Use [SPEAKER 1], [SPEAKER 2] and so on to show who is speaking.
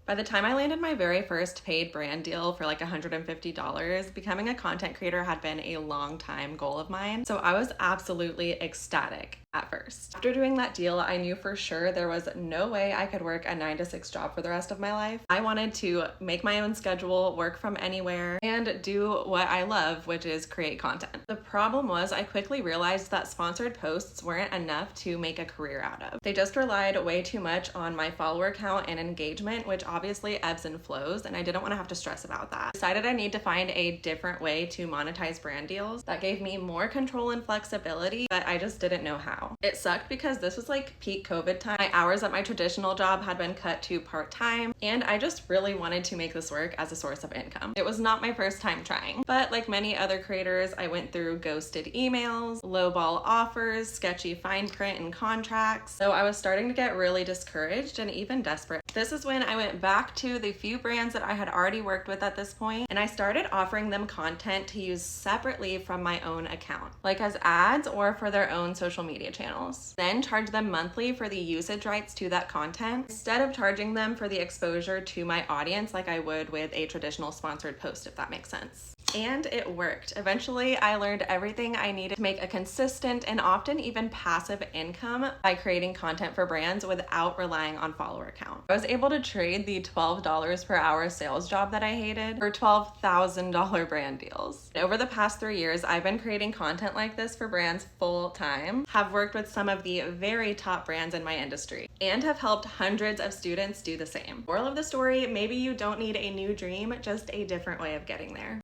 [SPEAKER 1] By the time I landed my very first paid brand deal for like $150, becoming a content creator had been a long time goal of mine. So I was absolutely ecstatic at first. After doing that deal, I knew for sure there was no way I could work a 9-to-6 job for the rest of my life. I wanted to make my own schedule, work from anywhere, and do what I love, which is create content. The problem was I quickly realized that sponsored posts weren't enough to make a career out of. They just relied way too much on my follower count and engagement, which obviously ebbs and flows, and I didn't want to have to stress about that. I decided I need to find a different way to monetize brand deals that gave me more control and flexibility, but I just didn't know how. It sucked because this was like peak COVID time. My hours at my traditional job had been cut to part-time, and I just really wanted to make this work as a source of income. It was not my first time trying, but like many other creators, I went through ghosted emails, lowball offers, sketchy fine print and contracts. So I was starting to get really discouraged and even desperate. This is when I went back to the few brands that I had already worked with at this point, and I started offering them content to use separately from my own account, like as ads or for their own social media channels. Then charge them monthly for the usage rights to that content instead of charging them for the exposure to my audience like I would with a traditional sponsored post, if that makes sense. And it worked. Eventually, I learned everything I needed to make a consistent and often even passive income by creating content for brands without relying on follower count. I was able to trade the $12 per hour sales job that I hated for $12,000 brand deals. Over the past 3 years, I've been creating content like this for brands full time, have worked with some of the very top brands in my industry, and have helped hundreds of students do the same. Moral of the story, maybe you don't need a new dream, just a different way of getting there.